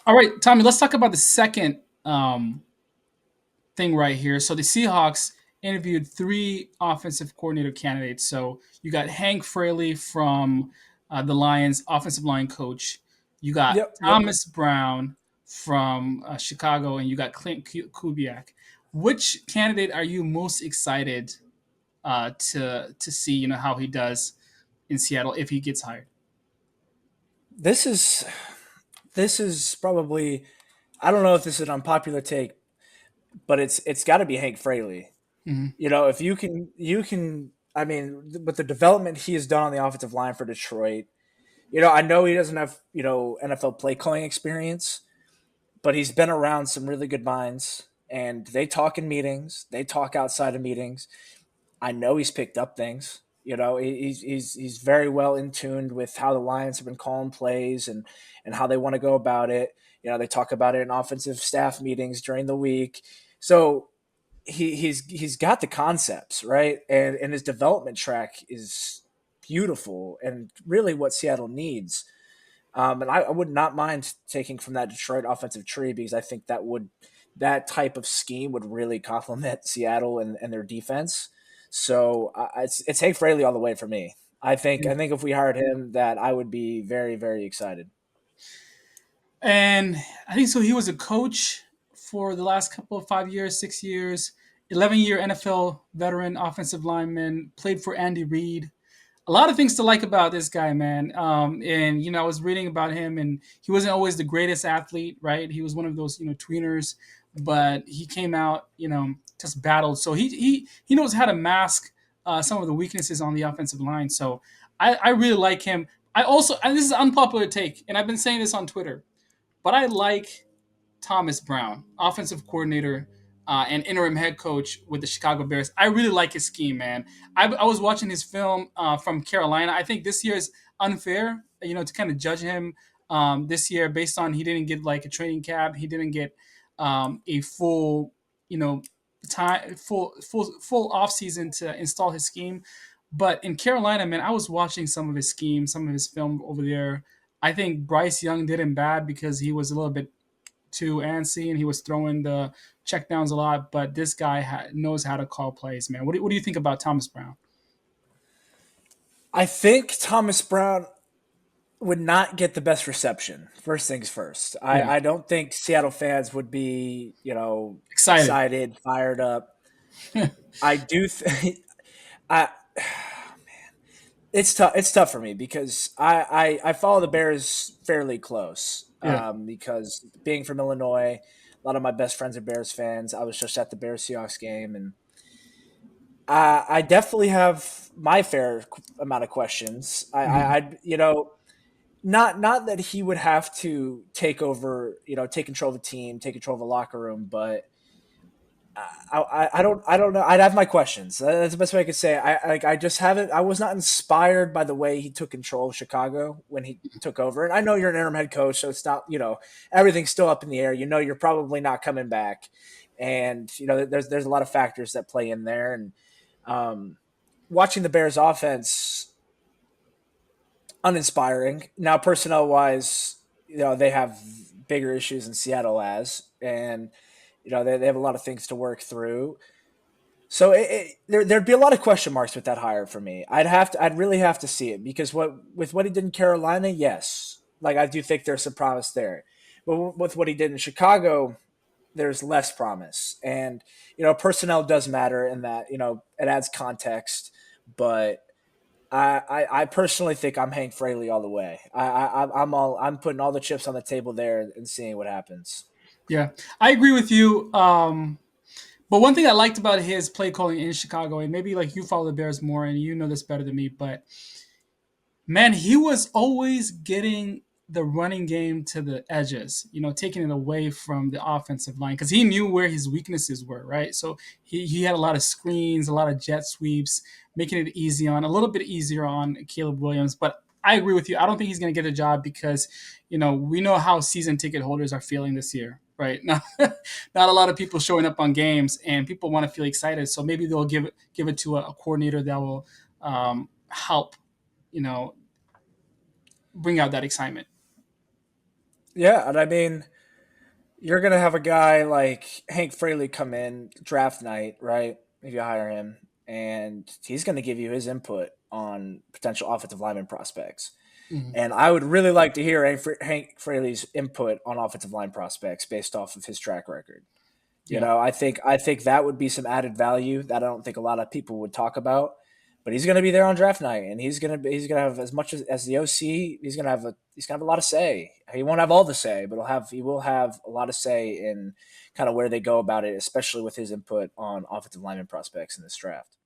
All right, Tommy, let's talk about the second thing right here. So the Seahawks interviewed three offensive coordinator candidates. So you got Hank Fraley from the Lions, offensive line coach. You got Yep, yep. Thomas Brown from Chicago, and you got Clint Kubiak. Which candidate are you most excited to see? You know how he does in Seattle if he gets hired. This is this is probably, I don't know if this is an unpopular take, but it's got to be Hank Fraley. Mm-hmm. If you can, I mean, with the development he has done on the offensive line for Detroit, I know he doesn't have NFL play calling experience, but he's been around some really good minds, and they talk in meetings, they talk outside of meetings. I know he's picked up things. He's very well in tuned with how the Lions have been calling plays and how they want to go about it. They talk about it in offensive staff meetings during the week. So he's got the concepts, right, and his development track is beautiful and really what Seattle needs. And I would not mind taking from that Detroit offensive tree because I think that type of scheme would really complement Seattle and their defense. So it's Hank Fraley all the way for me. I think if we hired him, that I would be very, very excited. And I think so. He was a coach for the last couple of 5 years, 6 years, 11-year NFL veteran offensive lineman, played for Andy Reid. A lot of things to like about this guy, man. And I was reading about him, and he wasn't always the greatest athlete, right? He was one of those tweeners, but he came out, just battled. So he knows how to mask some of the weaknesses on the offensive line. So I really like him. I also, and this is an unpopular take, and I've been saying this on Twitter, but I like Thomas Brown, offensive coordinator and interim head coach with the Chicago Bears. I really like his scheme, man. I was watching his film from Carolina. I think this year is unfair, to kind of judge him this year based on he didn't get like a training camp. He didn't get a full, you know, full off season to install his scheme. But in Carolina, man, I was watching some of his schemes, some of his film over there. I think Bryce Young did him bad because he was a little bit too antsy and he was throwing the checkdowns a lot. But this guy knows how to call plays, man. What do you think about Thomas Brown? I think Thomas Brown would not get the best reception. First things first. I, Yeah, I don't think Seattle fans would be, excited. excited, fired up. I do. I It's tough. It's tough for me because I follow the Bears fairly close. Yeah. Because being from Illinois, a lot of my best friends are Bears fans. I was just at the Bears Seahawks game, and I definitely have my fair amount of questions. Mhm. Not that he would have to take over, take control of the team, take control of the locker room, but I don't know. I'd have my questions. That's the best way I could say it. I just haven't. I was not inspired by the way he took control of Chicago when he took over. And I know you're an interim head coach, so it's not everything's still up in the air. You're probably not coming back, and there's a lot of factors that play in there. And um, watching the Bears offense, uninspiring. Now personnel wise, they have bigger issues than Seattle has, and they have a lot of things to work through. So there'd be a lot of question marks with that hire for me. I'd really have to see it because what he did in Carolina, yes, like I do think there's some promise there, but with what he did in Chicago, there's less promise. And personnel does matter in that it adds context, but I personally think I'm Hank Fraley all the way. I'm putting all the chips on the table there and seeing what happens. Yeah, I agree with you. But one thing I liked about his play calling in Chicago, and maybe like you follow the Bears more and you know this better than me, but man, he was always getting the running game to the edges, taking it away from the offensive line because he knew where his weaknesses were, right? So he had a lot of screens, a lot of jet sweeps, making it a little bit easier on Caleb Williams. But I agree with you. I don't think he's going to get a job because, we know how season ticket holders are feeling this year, right? Not a lot of people showing up on games, and people want to feel excited. So maybe they'll give it to a coordinator that will help, you know, bring out that excitement. Yeah, and I mean, you're gonna have a guy like Hank Fraley come in draft night, right? If you hire him, and he's gonna give you his input on potential offensive lineman prospects. Mhm. And I would really like to hear Hank Fraley's input on offensive line prospects based off of his track record. You Yeah. know, I think that would be some added value that I don't think a lot of people would talk about. But he's going to be there on draft night, and he's gonna have as much as the OC. He's gonna have a lot of say. He won't have all the say, but he will have a lot of say in kind of where they go about it, especially with his input on offensive lineman prospects in this draft.